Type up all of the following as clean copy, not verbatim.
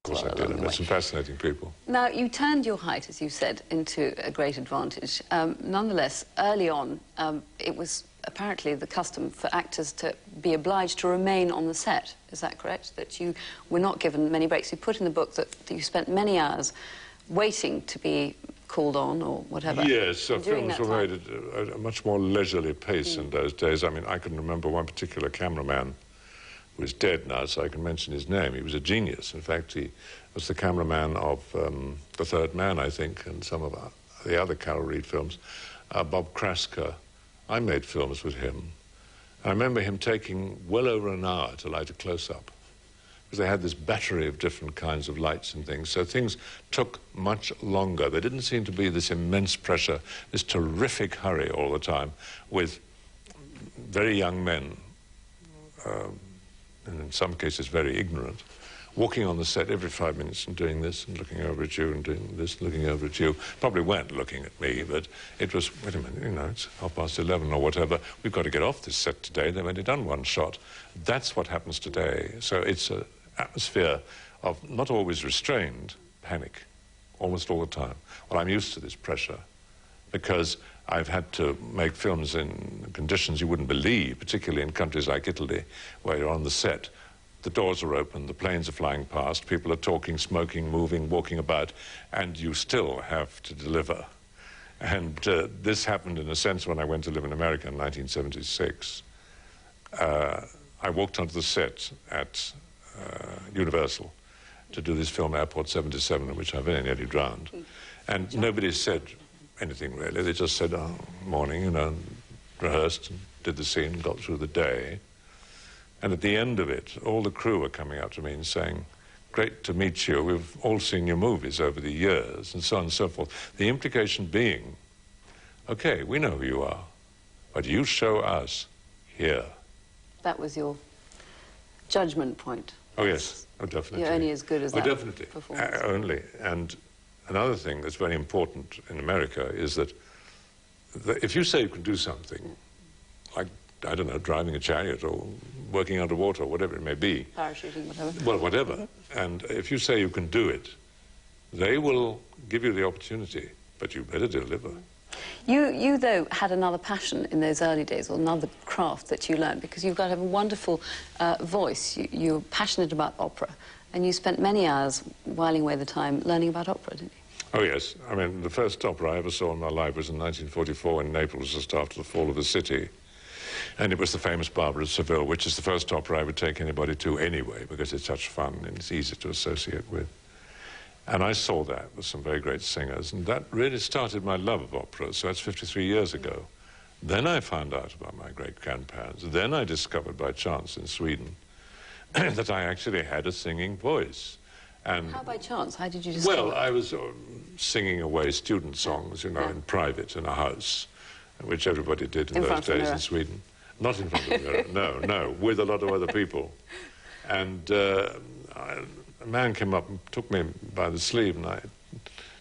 course I did. I met some fascinating people. Now, you turned your height, as you said, into a great advantage. Nonetheless, early on, it was apparently the custom for actors to be obliged to remain on the set. Is that correct? That you were not given many breaks. You put in the book that you spent many hours waiting to be called on or whatever. Yes, films were made at a much more leisurely pace in those days. I mean, I can remember one particular cameraman who is dead now, so I can mention his name. He was a genius. In fact, he was the cameraman of The Third Man, I think, and some of the other Carol Reed films. Bob Krasker. I made films with him. I remember him taking well over an hour to light a close-up, because they had this battery of different kinds of lights and things, so things took much longer. There didn't seem to be this immense pressure, this terrific hurry all the time, with very young men, and in some cases very ignorant, walking on the set every 5 minutes and doing this and looking over at you and doing this and looking over at you. Probably weren't looking at me, but it was, wait a minute, you know, it's 11:30 or whatever. We've got to get off this set today. They've only done one shot. That's what happens today. So it's an atmosphere of not always restrained panic, almost all the time. Well, I'm used to this pressure because I've had to make films in conditions you wouldn't believe, particularly in countries like Italy, where you're on the set. The doors are open, the planes are flying past, people are talking, smoking, moving, walking about, and you still have to deliver. And this happened, in a sense, when I went to live in America in 1976. I walked onto the set at Universal to do this film, Airport 77, in which I very nearly drowned. And nobody said anything, really. They just said, oh, morning, you know, rehearsed and did the scene, got through the day. And at the end of it, all the crew were coming up to me and saying, great to meet you, we've all seen your movies over the years, and so on and so forth. The implication being, okay, we know who you are, but you show us here. That was your judgment point. Oh, yes, oh, definitely. You're only as good as that definitely. Performance. Only. And another thing that's very important in America is that if you say you can do something, like, I don't know, driving a chariot or working underwater or whatever it may be. Parachuting, whatever. Well, whatever. And if you say you can do it, they will give you the opportunity, but you better deliver. You, though, had another passion in those early days, or another craft that you learned, because you've got to have a wonderful voice. You're passionate about opera, and you spent many hours whiling away the time learning about opera, didn't you? Oh, yes. I mean, the first opera I ever saw in my life was in 1944 in Naples, just after the fall of the city. And it was the famous Barbara of Seville, which is the first opera I would take anybody to anyway, because it's such fun and it's easy to associate with. And I saw that with some very great singers, and that really started my love of opera, so that's 53 years ago. Then I found out about my great-grandparents. Then I discovered by chance in Sweden that I actually had a singing voice. And how by chance? How did you discover? Well, I was singing away student songs, you know, in private in a house, which everybody did in those days in Sweden. Not in front of the mirror, no, with a lot of other people. And a man came up and took me by the sleeve, and I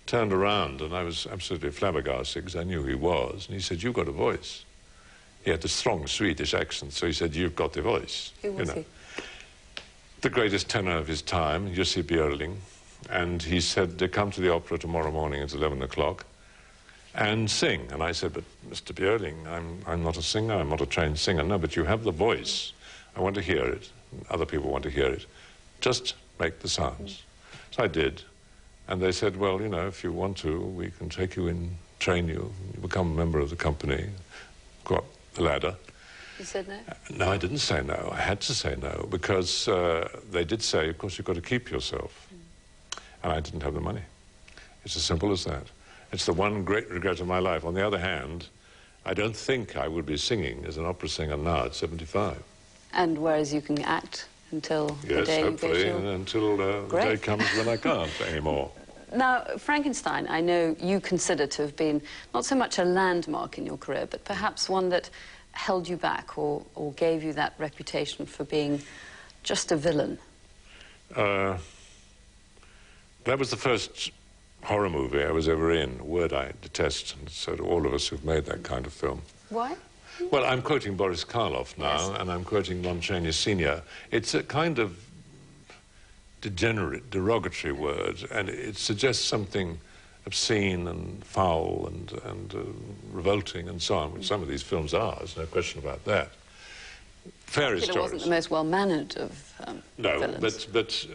turned around, and I was absolutely flabbergasted because I knew who he was. And he said, you've got a voice. He had a strong Swedish accent, so he said, you've got the voice. Who was he? The greatest tenor of his time, Jussi Björling. And he said, come to the opera tomorrow morning at 11 o'clock. And sing. And I said, but Mr. Björling, I'm not a singer, I'm not a trained singer. No, but you have the voice. I want to hear it. Other people want to hear it. Just make the sounds. So I did. And they said, well, you know, if you want to, we can take you in, train you, you become a member of the company, go up the ladder. You said no? No, I didn't say no. I had to say no, because they did say, of course, you've got to keep yourself. And I didn't have the money. It's as simple as that. It's the one great regret of my life. On the other hand, I don't think I would be singing as an opera singer now at 75. And whereas you can act until the day you go to until the day comes when I can't anymore. Now, Frankenstein, I know you consider to have been not so much a landmark in your career, but perhaps one that held you back or gave you that reputation for being just a villain. That was the first horror movie I was ever in, a word I detest, and so do all of us who've made that kind of film. Why? Well, I'm quoting Boris Karloff now, and I'm quoting Lon Chaney Sr. It's a kind of degenerate, derogatory word, and it suggests something obscene and foul and revolting and so on, which some of these films are, there's no question about that. Fairy stories. Wasn't the most well-mannered of villains. but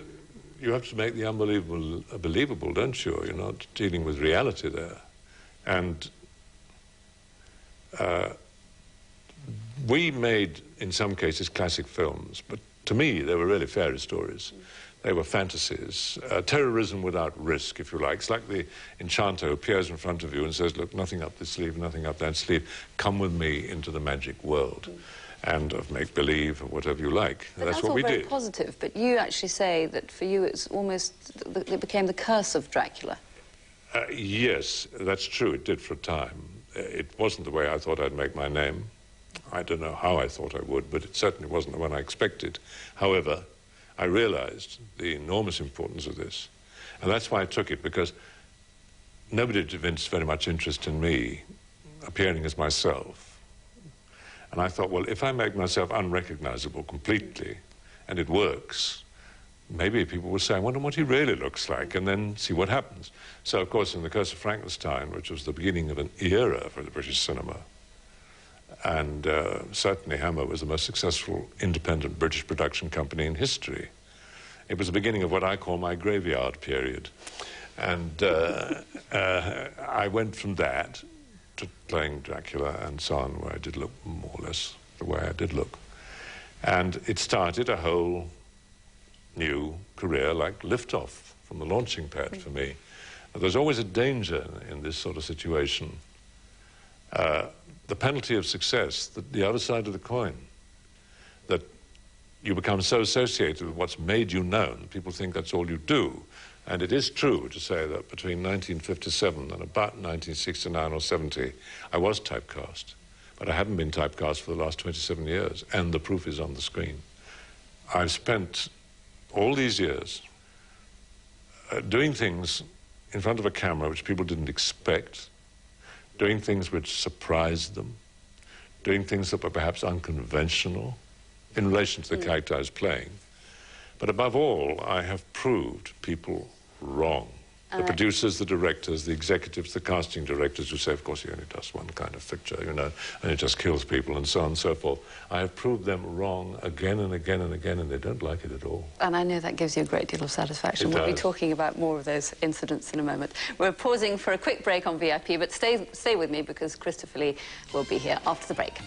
you have to make the unbelievable believable, don't you? You're not dealing with reality there. And we made, in some cases, classic films, but to me, they were really fairy stories. They were fantasies, terrorism without risk, if you like. It's like the enchanter who appears in front of you and says, look, nothing up this sleeve, nothing up that sleeve. Come with me into the magic world. And of make-believe, or whatever you like. But that's what we did. That's all very positive, but you actually say that for you it's almost, it became the curse of Dracula. Yes, that's true, it did for a time. It wasn't the way I thought I'd make my name. I don't know how I thought I would, but it certainly wasn't the one I expected. However, I realized the enormous importance of this, and that's why I took it, because nobody had evinced very much interest in me appearing as myself. And I thought, well, if I make myself unrecognizable completely, and it works, maybe people will say, I wonder what he really looks like, and then see what happens. So, of course, in The Curse of Frankenstein, which was the beginning of an era for the British cinema, and certainly Hammer was the most successful independent British production company in history. It was the beginning of what I call my graveyard period. And I went from that to playing Dracula and so on, where I did look more or less the way I did look. And it started a whole new career, like liftoff from the launching pad for me. But there's always a danger in this sort of situation. The penalty of success, the other side of the coin, that you become so associated with what's made you known, people think that's all you do. And it is true to say that between 1957 and about 1969 or 70, I was typecast. But I haven't been typecast for the last 27 years, and the proof is on the screen. I've spent all these years doing things in front of a camera which people didn't expect, doing things which surprised them, doing things that were perhaps unconventional in relation to the character I was playing. But above all, I have proved people wrong. The producers, the directors, the executives, the casting directors who say, of course, he only does one kind of picture, you know, and it just kills people and so on and so forth. I have proved them wrong again and again and again, and they don't like it at all. And I know that gives you a great deal of satisfaction. We'll be talking about more of those incidents in a moment. We're pausing for a quick break on VIP, but stay with me, because Christopher Lee will be here after the break.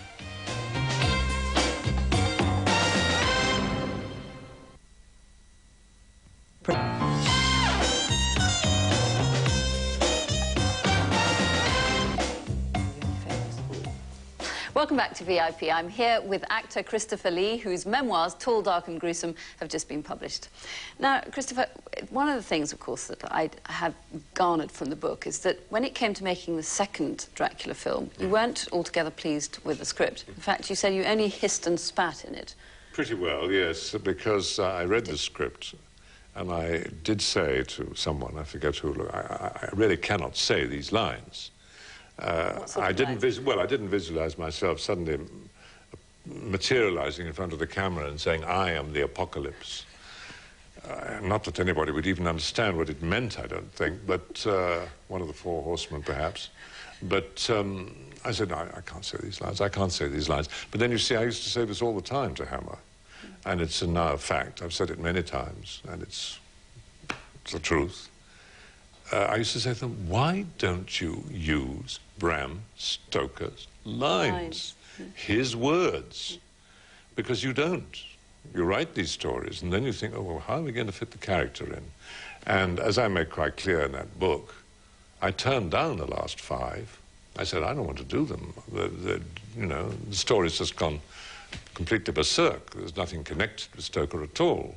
Welcome back to VIP. I'm here with actor Christopher Lee, whose memoirs, Tall, Dark and Gruesome, have just been published. Now, Christopher, one of the things, of course, that I have garnered from the book is that when it came to making the second Dracula film, you weren't altogether pleased with the script. In fact, you said you only hissed and spat in it. Pretty well, yes, because I read the script and I did say to someone, I forget who, I really cannot say these lines. I didn't visualize myself suddenly materializing in front of the camera and saying, I am the apocalypse. Not that anybody would even understand what it meant, I don't think, but one of the four horsemen, perhaps. But I said, no, I can't say these lines, I can't say these lines. But then you see, I used to say this all the time to Hammer, and it's now a fact. I've said it many times, and it's the truth. I used to say to them, why don't you use Bram Stoker's lines, his words? Because you don't. You write these stories, and then you think, oh, well, how are we going to fit the character in? And as I make quite clear in that book, I turned down the last 5. I said, I don't want to do them. You know, the story's just gone completely berserk. There's nothing connected with Stoker at all.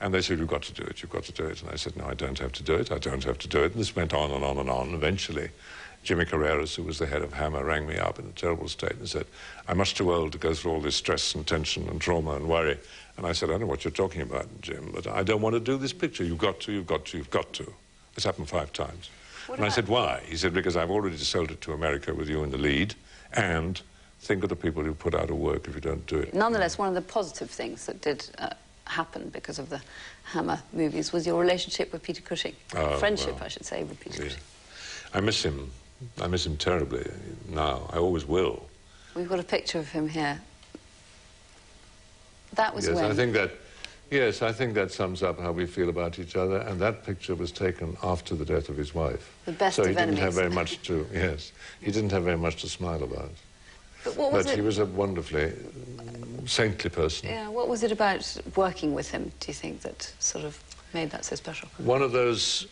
And they said, you've got to do it, you've got to do it. And I said, no, I don't have to do it, I don't have to do it. And this went on and on and on. Eventually, Jimmy Carreras, who was the head of Hammer, rang me up in a terrible state and said, I'm much too old to go through all this stress and tension and trauma and worry. And I said, I don't know what you're talking about, Jim, but I don't want to do this picture. You've got to, you've got to, you've got to. This happened 5 times. And I said, why? He said, because I've already sold it to America with you in the lead, and think of the people who put out a work if you don't do it. Nonetheless, one of the positive things that did happened because of the Hammer movies was your relationship with Peter Cushing. Friendship, well, I should say, with Peter Cushing. I miss him. I miss him terribly now. I always will. We've got a picture of him here. That was yes, when... I think that sums up how we feel about each other, and that picture was taken after the death of his wife. The best of enemies. So he didn't have very much to, yes, he didn't have very much to smile about. But what was it? He was a wonderfully saintly person. Yeah, what was it about working with him, do you think, that sort of made that so special? One of those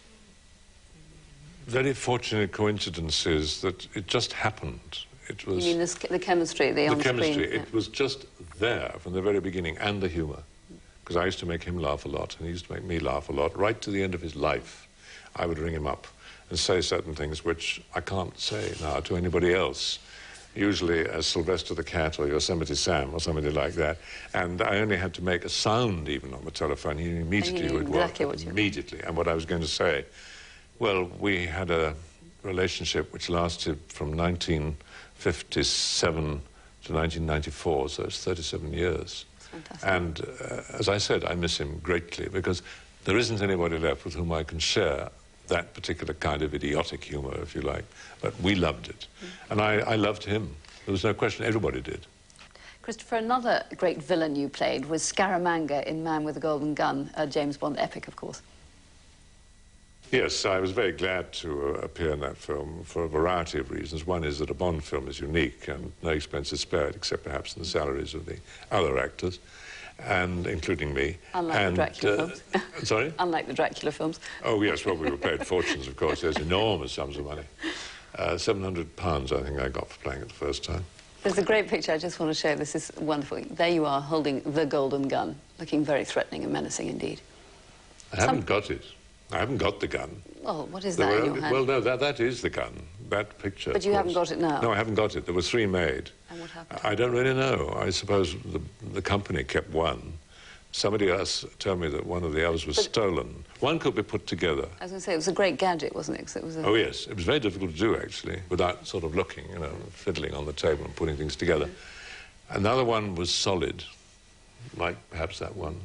very fortunate coincidences that it just happened. It was... You mean the chemistry, the on-screen? The chemistry, yeah. it was just there from the very beginning, and the humour. Because I used to make him laugh a lot, and he used to make me laugh a lot. Right to the end of his life, I would ring him up and say certain things which I can't say now to anybody else. Usually as Sylvester the Cat or Yosemite Sam or somebody like that. And I only had to make a sound even on the telephone. He immediately would work. Immediately. And what I was going to say, well, we had a relationship which lasted from 1957 to 1994, so it's 37 years. Fantastic. And as I said, I miss him greatly because there isn't anybody left with whom I can share that particular kind of idiotic humour, if you like. But we loved it. And I loved him. There was no question, everybody did. Christopher, another great villain you played was Scaramanga in Man with a Golden Gun, a James Bond epic, of course. Yes, I was very glad to appear in that film for a variety of reasons. One is that a Bond film is unique and no expense is spared, except perhaps in the salaries of the other actors, and incling me. Unlike the Dracula films. Sorry? Unlike the Dracula films. Oh, yes, well, we were paid fortunes, of course. There's enormous sums of money. £700, I think I got for playing it the first time. There's a great picture I just want to show. This is wonderful. There you are, holding the golden gun, looking very threatening and menacing indeed. I haven't got it. I haven't got the gun. Well, what is that in your hand? Well, no, that is the gun, that picture. But you haven't got it now? No, I haven't got it. There were 3 made. And what happened? I don't really know. I suppose the company kept one. Somebody else told me that one of the others was stolen. One could be put together. I was going to say, it was a great gadget, wasn't it? 'Cause it was a... Oh, yes. It was very difficult to do, actually, without sort of looking, you know, fiddling on the table and putting things together. Another one was solid, like perhaps that one.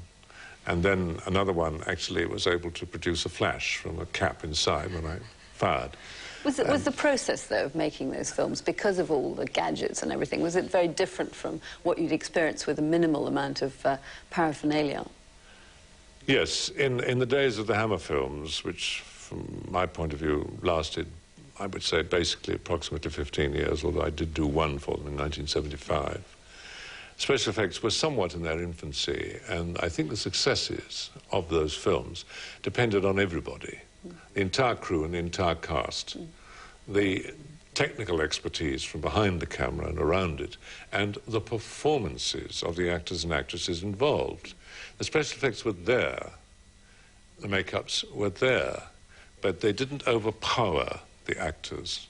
And then another one actually was able to produce a flash from a cap inside when I fired. Was the process, though, of making those films, because of all the gadgets and everything, was it very different from what you'd experienced with a minimal amount of paraphernalia? Yes, in the days of the Hammer films, which from my point of view lasted, I would say, basically approximately 15 years, although I did do one for them in 1975. Special effects were somewhat in their infancy, and I think the successes of those films depended on everybody, the entire crew and the entire cast, the technical expertise from behind the camera and around it, and the performances of the actors and actresses involved. The special effects were there, the makeups were there, but they didn't overpower the actors.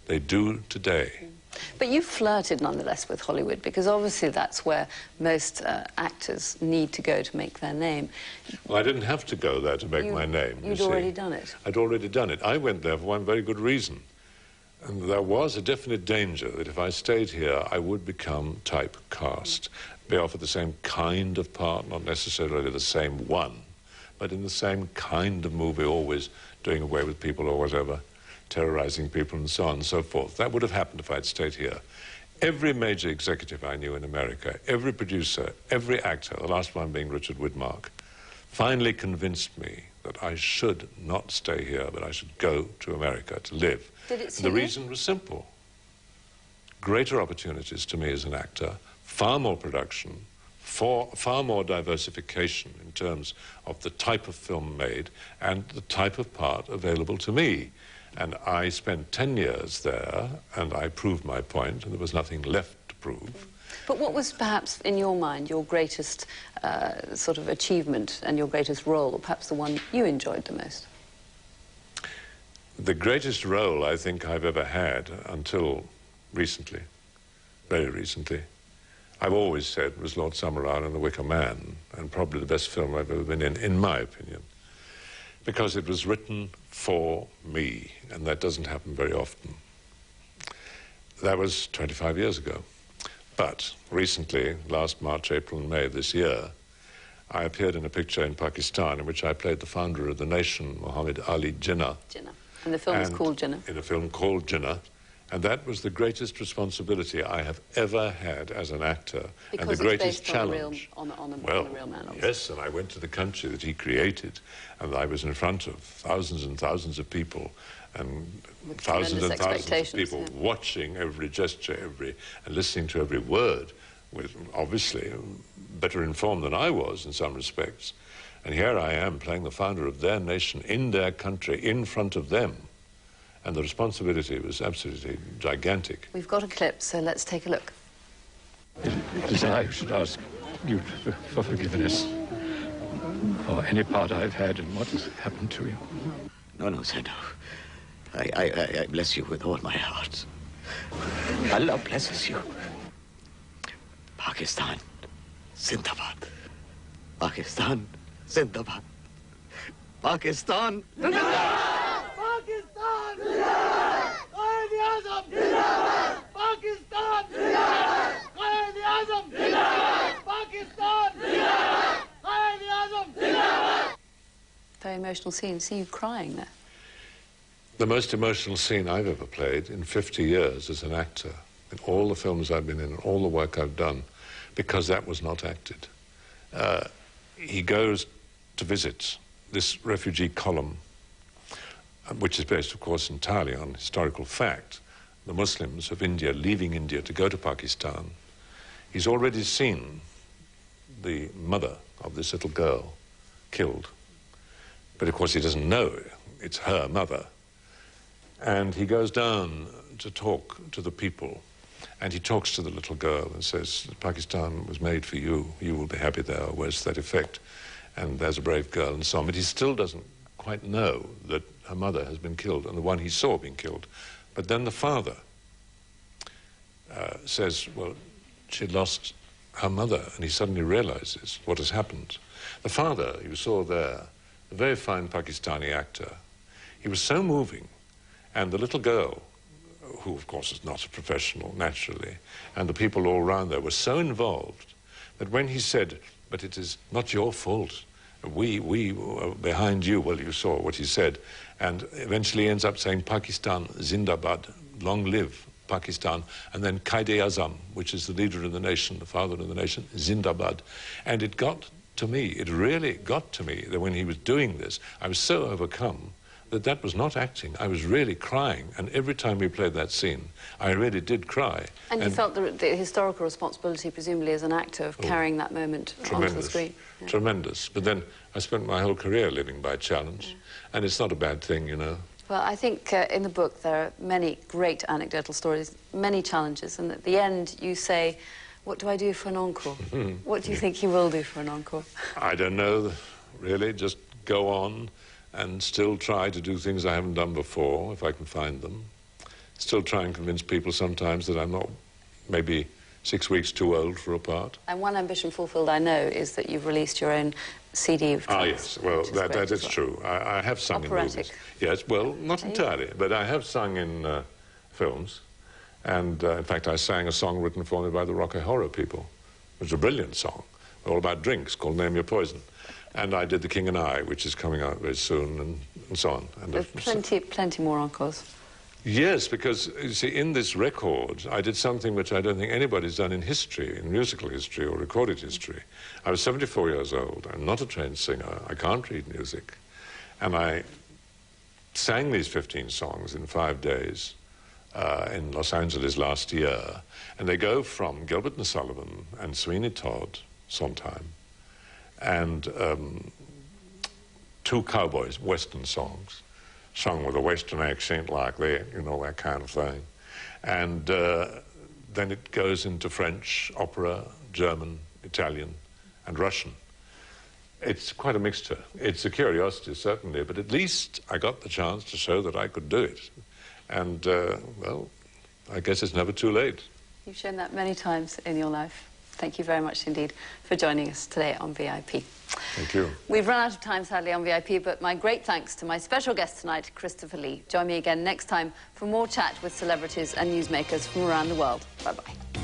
They do today. But you flirted, nonetheless, with Hollywood, because obviously that's where most actors need to go to make their name. Well, I didn't have to go there to make my name, You'd already done it. I'd already done it. I went there for one very good reason. And there was a definite danger that if I stayed here, I would become typecast, be offered the same kind of part, not necessarily the same one, but in the same kind of movie, always doing away with people or whatever, terrorizing people and so on and so forth. That would have happened if I'd stayed here. Every major executive I knew in America, every producer, every actor, the last one being Richard Widmark, finally convinced me that I should not stay here, but I should go to America to live. Did it suit The you? reason was simple. Greater opportunities to me as an actor, far more production, far more diversification in terms of the type of film made and the type of part available to me. And I spent 10 years there, and I proved my point, and there was nothing left to prove. But what was perhaps, in your mind, your greatest sort of achievement and your greatest role, or perhaps the one you enjoyed the most? The greatest role I think I've ever had until recently, very recently, I've always said was Lord Summerall in The Wicker Man, and probably the best film I've ever been in my opinion, because it was written for me, and that doesn't happen very often. That was 25 years ago. But recently, last March, April and May of this year, I appeared in a picture in Pakistan in which I played the founder of the nation, Muhammad Ali Jinnah. Jinnah. And the film is called Jinnah. In a film called Jinnah. And that was the greatest responsibility I have ever had as an actor. Because and the greatest based challenge. On a real man, obviously. Yes, and I went to the country that he created, and I was in front of thousands and thousands of people, and with thousands and thousands of people yeah. watching every gesture, and listening to every word, with obviously better informed than I was in some respects. And here I am playing the founder of their nation in their country, in front of them. And the responsibility was absolutely gigantic. We've got a clip, so let's take a look. It is I who should ask you for forgiveness for any part I've had in what has happened to you. No, sir, no. I bless you with all my heart. Allah blesses you. Pakistan, Zindabad. Pakistan, Zindabad. Pakistan, Zindabad. Pakistan, Zindabad. Qaid-e-Azam, Zindabad. Pakistan, Zindabad. Qaid-e-Azam, Zindabad. Pakistan, Zindabad. Qaid-e-Azam, Zindabad. Very emotional scene. See you crying there. The most emotional scene I've ever played in 50 years as an actor, in all the films I've been in, all the work I've done, because that was not acted. He goes to visit this refugee column, which is based, of course, entirely on historical fact, the Muslims of India leaving India to go to Pakistan. He's already seen the mother of this little girl killed, but of course he doesn't know it's her mother. And he goes down to talk to the people, and he talks to the little girl and says, Pakistan was made for you, you will be happy there, or words to that effect, and there's a brave girl, and so on. But he still doesn't quite know that her mother has been killed, and the one he saw being killed. But then the father says, well, she lost her mother, and he suddenly realizes what has happened. The father you saw there, a very fine Pakistani actor, he was so moving, and the little girl, who of course is not a professional, naturally, and the people all around there were so involved that when he said, but it is not your fault, we were behind you, well, you saw what he said, and eventually ends up saying, Pakistan Zindabad, long live Pakistan, and then Qaid-e-Azam, which is the leader of the nation, the father of the nation, Zindabad. And it got to me, it really got to me that when he was doing this, I was so overcome that was not acting. I was really crying, and every time we played that scene, I really did cry. And you felt the historical responsibility, presumably, as an actor, of carrying that moment onto the screen. Yeah. Tremendous. But then I spent my whole career living by challenge, and it's not a bad thing, you know. Well, I think in the book there are many great anecdotal stories, many challenges, and at the end you say, what do I do for an encore? What do you think you will do for an encore? I don't know, really. Just go on and still try to do things I haven't done before, if I can find them. Still try and convince people sometimes that I'm not maybe 6 weeks too old for a part. And one ambition fulfilled, I know, is that you've released your own CD of tracks. Ah, yes. Well, that is true. I have sung Operatic. in movies. Yes, well, not entirely, but I have sung in films. And, in fact, I sang a song written for me by the Rocky Horror people. It was a brilliant song, all about drinks, called Name Your Poison. And I did The King and I, which is coming out very soon, and so on. And there's plenty more encores. Yes, because, you see, in this record, I did something which I don't think anybody's done in history, in musical history or recorded history. I was 74 years old. I'm not a trained singer. I can't read music. And I sang these 15 songs in 5 days in Los Angeles last year. And they go from Gilbert and Sullivan and Sweeney Todd, Sondheim, and 2 cowboys, Western songs, sung with a Western accent like that, you know, that kind of thing. And then it goes into French, opera, German, Italian, and Russian. It's quite a mixture. It's a curiosity, certainly, but at least I got the chance to show that I could do it. And, well, I guess it's never too late. You've shown that many times in your life. Thank you very much indeed for joining us today on VIP. Thank you. We've run out of time, sadly, on VIP, but my great thanks to my special guest tonight, Christopher Lee. Join me again next time for more chat with celebrities and newsmakers from around the world. Bye-bye.